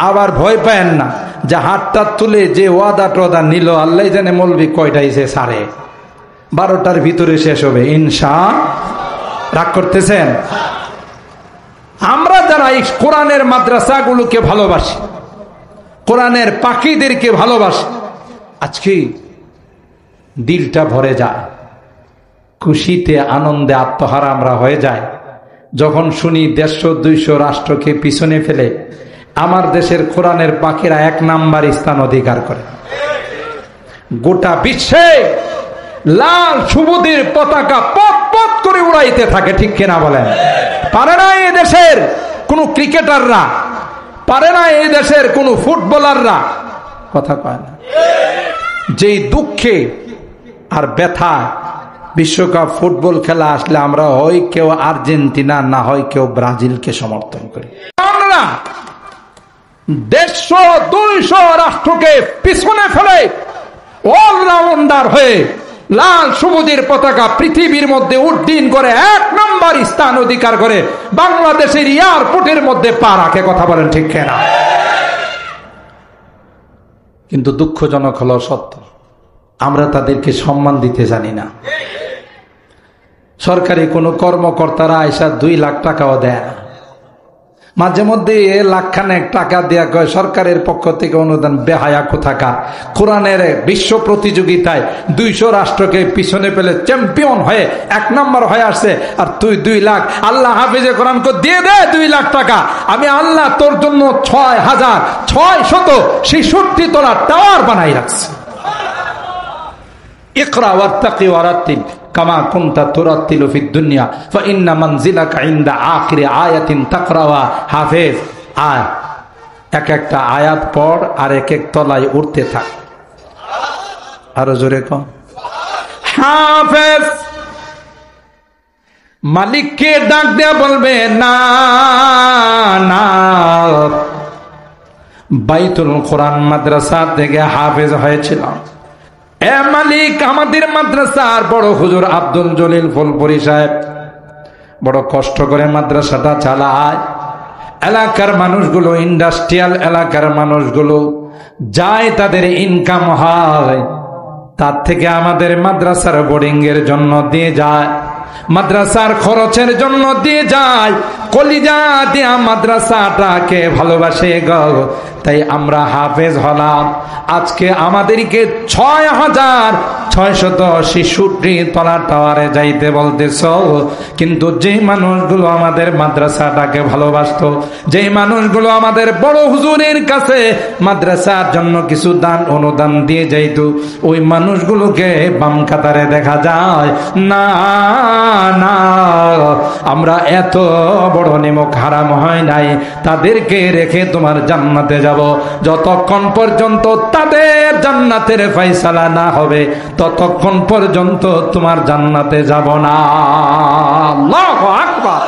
আবার ভয় পায়েন না যে হাতটা তুলে যে ওয়াদা টোদা নিল, আল্লাহ জানে মৌলবি কয়টা এসে সারে, 12টার ভিতরে শেষ হবে ইনশাআল্লাহ। রাগ করতেছেন? আমরা যারা এই কোরআনের মাদ্রাসাগুলোকে ভালোবাসি, কোরআনের পাখিদেরকে ভালোবাসে, আজকে দিলটা ভরে যায়, খুশিতে আনন্দে আত্মহারা আমরা হয়ে যায় যখন শুনি 150-200 রাষ্ট্রকে পিছনে ফেলে আমার দেশের কোরআনের পাখিরা 1 নাম্বার স্থান অধিকার করে। গোটা বিশ্বে লাল সবুজের পতাকা পথ পথ করে উড়াইতে থাকে, ঠিক কিনা বলেন? পারে না এই দেশের কোন ক্রিকেটাররা, পারে না এই দেশের কোন ফুটবলাররা, কথা কয় না। যেই দুঃখে আর ব্যথা বিশ্বকাপ ফুটবল খেলা আসলে আমরা হয় কেউ আর্জেন্টিনা, না হয় কেউ ব্রাজিলকে সমর্থন করি। আমরা 150-200 রাষ্ট্রকে পিছনে ফেলে অলরাউন্ডার হয়ে লাল সবুজের পতাকা পৃথিবীর মধ্যে উড্ডীন করে 1 নম্বর স্থান অধিকার করে বাংলাদেশের এয়ারপোর্টের মধ্যে পা রাখে, কথা বলেন ঠিক কিনা? কিন্তু দুঃখজনক হলো সত্য, আমরা তাদেরকে সম্মান দিতে জানি না। সরকারি কোন কর্মকর্তারা আইসা 2 লাখ টাকাও দেয় না, মাঝে মধ্যে লাখখানেক টাকা দেয়া কয় সরকারের পক্ষ থেকে অনুদান। বেহায়া কোথাকার! কোরআনের বিশ্ব প্রতিযোগিতায় 200 রাষ্ট্রকে পিছনে পেলে চ্যাম্পিয়ন হয়ে 1 নম্বর হয়ে আসছে, আর তুই 2 লাখ আল্লাহ হাফেজে কোরআনকে দিয়ে দে 2 লাখ টাকা, আমি আল্লাহ তোর জন্য 6666 তলা টাওয়ার বানাই রাখছি। ইকরা ওয়াত্তাকি ওয়ারাত্তিল কামা কুনতা তুরাত্তিলু ফিদ দুনিয়া ফাইন্না মানজিলাকা ইনদা আখিরি আয়াতিন তাকরাওয়া। হাফেজ, আয় এক একটা আয়াত পড় আর এক এক তলায় উঠতে থাক। আরো জোরে কম। হাফেজ মালিককে ডাক দেয়া বলবে, না না, বাইতুল কোরআন মাদ্রাসা থেকে হাফেজ হয়েছিলাম। এ মালিক, আমাদের মাদ্রাসার বড় হুজুর আব্দুল জলিল ফুলপুরি সাহেব বড় কষ্ট করে মাদ্রাসাটা চালায়। এলাকার মানুষগুলো, ইন্ডাস্ট্রিয়াল এলাকার মানুষগুলো যায়, তাদের ইনকাম হয়, তার থেকে আমাদের মাদ্রাসার বোর্ডিং এর জন্য দিয়ে যায়, মাদ্রাসার খরচের জন্য দিয়ে যায়। কলিজা দিয়া মাদ্রাসাটাকে ভালোবাসে গো, তাই আমরা হাফেজ হলাম। আজকে আমাদেরকে 6666 তলা টাওয়ারে যাইতে বলতেছ, কিন্তু যে মানুষগুলো আমাদের মাদ্রাসাটাকে ভালোবাসতো, যে মানুষগুলো আমাদের বড় হুজুরের কাছে মাদ্রাসার জন্য কিছু দান অনুদান দিয়ে যাইত, ওই মানুষগুলোকে বাম কাতারে দেখা যায় না। না, আমরা এত বড় নিমক হারাম হয় নাই, তাদেরকে রেখে তোমার জান্নাতে যাব। যতক্ষণ পর্যন্ত তাদের জান্নাতের ফয়সালা না হবে ততক্ষণ পর্যন্ত তোমার জান্নাতে যাব না। আল্লাহু আকবার।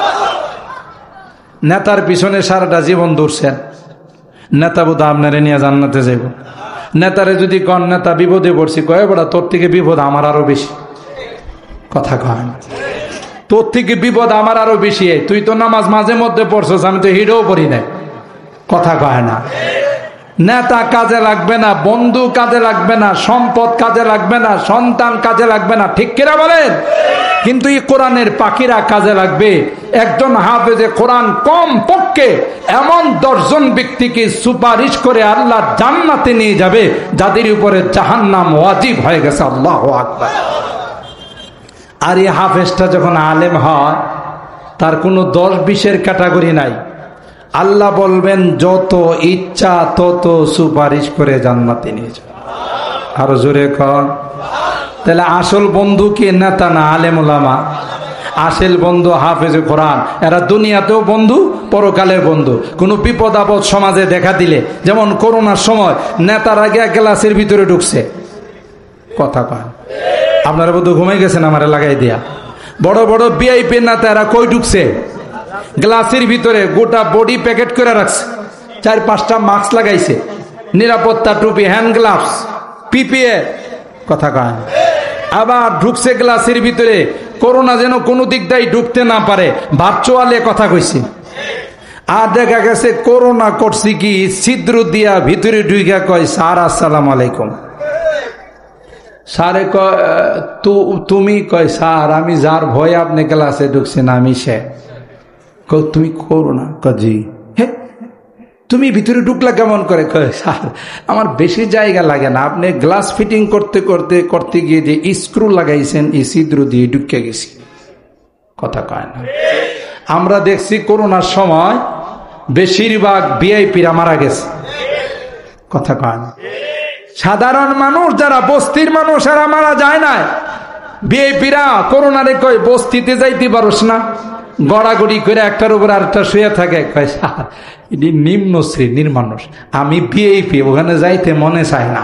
নেতার পিছনে সারাটা জীবন দৌড়ছেন, নেতা বোধ আপনারে নিয়ে জান্নাতে যাইব। নেতারে যদি কোন নেতা বিপদে পড়ছি, কয়ে বড়া তোর থেকে বিপদ আমার আরো বেশি, কথা কয় না, তোর থেকে বিপদ আমার আরো বেশি, তুই তো নামাজ মাঝে মধ্যে পড়ছস, আমি তো হিডেও পড়ি নাই, কথা কয় না। নেতা কাজে লাগবে না, বন্ধু কাজে লাগবে না, সম্পদ কাজে লাগবে না, সন্তান কাজে লাগবে না, ঠিক কিনা বলেন? কিন্তু এই কোরআনের পাখিরা কাজে লাগবে। একজন হাফেজে কোরআন কম পক্ষে এমন 10 জন ব্যক্তিকে সুপারিশ করে আল্লাহ জান্নাতে নিয়ে যাবে যাদের উপরে জাহান্নাম ওয়াজিব হয়ে গেছে। আল্লাহু আকবার। আর এই হাফেজটা যখন আলেম হয়, তার কোনো 10-20-এর ক্যাটাগরি নাই। আল্লাহ বলবেন যত ইচ্ছা তত সুপারিশ করে জান্নাতে নিয়ে যাবে। আরো জোরে কর। তাহলে আসল বন্ধু কি নেতা না আলেম ওলামা? আসল বন্ধু হাফেজ কোরআন। এরা দুনিয়াতেও বন্ধু, পরকালের বন্ধু। কোনো বিপদ আপদ সমাজে দেখা দিলে, যেমন করোনার সময় নেতার আগে গ্লাসের ভিতরে ঢুকছে, কথা কয় আপনারা বোধ ঘুমাই গেছেন আমার লাগাই দিয়া। বড় বড় ভিআইপি নেতা এরা কই ঢুকছে? গ্লাসের ভিতরে গোটা বডি প্যাকেট করে রাখছে, 4-5টা মাস্ক লাগাইছে, নিরাপত্তা টুপি, হ্যান্ড গ্লাভস, পিপিএ, কথা কয়। আবার ঢুকছে গ্লাসের ভিতরে, করোনা যেন কোনো দিকটাই ঢুকতে না পারে, ভার্চুয়ালে কথা কইছে। আর দেখা গেছে করোনা করছি কি ছিদ্র দিয়া ভিতরে ঢুইকা কয়, স্যার আসসালামু আলাইকুম। স্যারে কয় তুমি? কয় স্যার আমি যার ভয়ে আপনি ক্লাসে ঢুকছেন আমি সে। তুমি করোনা? জি। হে তুমি ভিতরে ঢুকলা কেমন করে? স্যার আমার বেশি জায়গা লাগে না, আপনি গ্লাস ফিটিং করতে গিয়ে যে স্ক্রু লাগাইছেন এই ছিদ্র দিয়ে ঢুকে গেছি। কথা কয় না। আমরা দেখছি করোনার সময় বেশিরভাগ ভিআইপিরা মারা গেছে। কথা কয় না। সাধারণ মানুষ যারা বস্তির মানুষ এরা মারা যায় না। ভিআইপিরা করোনারে কয় বস্তিতে যাইতে পারোস না, গড়াগড়ি করে একটার উপর আরেকটা শুয়ে থাকে। কয় স্যার এটি নিম্ন শ্রেণীর মানুষ, আমি ভিআইপি, ওখানে যাইতে মনে চায় না।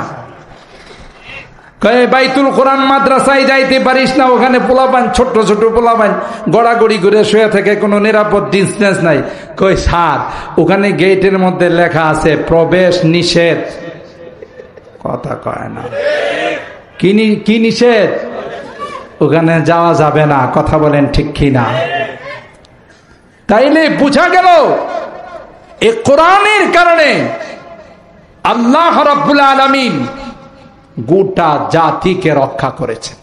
কয় বাইতুল কোরআন মাদ্রাসায় যাইতে পারিস না, ওখানে পোলাপান ছোট ছোট পোলাপান গড়াগড়ি করে শুয়ে থাকে, কোনো নিরাপদ ডিস্টেন্স নাই। কই স্যার ওখানে গেটের মধ্যে লেখা আছে প্রবেশ নিষেধ। কথা কয় না। কি নিষেধ? ওখানে যাওয়া যাবে না। কথা বলেন ঠিক কি না? তাইলে বুঝা গেল এই কোরআনের কারণে আল্লাহ রাব্বুল আলামিন গোটা জাতিকে রক্ষা করেছে।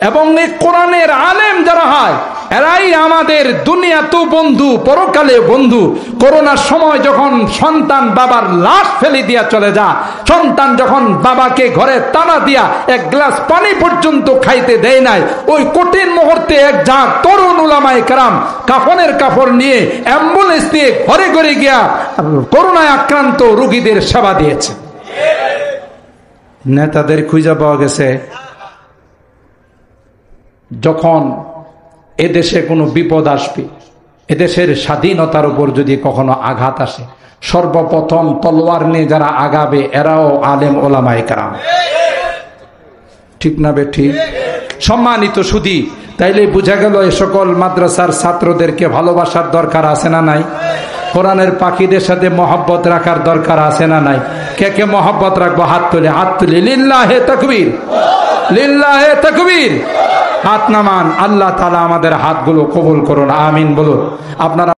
এবং এই কোরআনের আলেম যারা হয় এরাই আমাদের দুনিয়াতে বন্ধু, পরকালে বন্ধু। করোনার সময় যখন সন্তান বাবার লাশ ফেলে দিয়া চলে যা, সন্তান যখন বাবাকে ঘরে তালা দিয়া এক গ্লাস পানি পর্যন্ত খাইতে দেয় নাই, ওই কঠিন মুহূর্তে এক ঝাঁক তরুণ উলামায়ে কেরাম কাফনের কাপড় নিয়ে অ্যাম্বুলেন্স দিয়ে ঘরে ঘরে গিয়া করোনায় আক্রান্ত রোগীদের সেবা দিয়েছে। নেতাদের খুঁজে পাওয়া গেছে যখন এদেশে কোনো বিপদ আসবে, এদেশের স্বাধীনতার উপর যদি কখনো আঘাত আসে, সর্বপ্রথম তলোয়ার নিয়ে যারা আগাবে এরাও আলেম ওলামায়ে কেরাম। ঠিক না বে ঠিক? সম্মানিত সুধী, তাইলে বুঝা গেল এ সকল মাদ্রাসার ছাত্রদেরকে ভালোবাসার দরকার আছে না নাই? কোরআনের পাখিদের সাথে মহব্বত রাখার দরকার আছে না নাই? কে কে মহব্বত রাখবো? হাত তুলে, হাত তুলে। লিল্লাহে তাকবীর, লিল্লাহে তাকবীর। হাত নামান। আল্লাহ তাআলা আমাদের হাতগুলো কবুল করুন, আমিন বলুন। আপনারা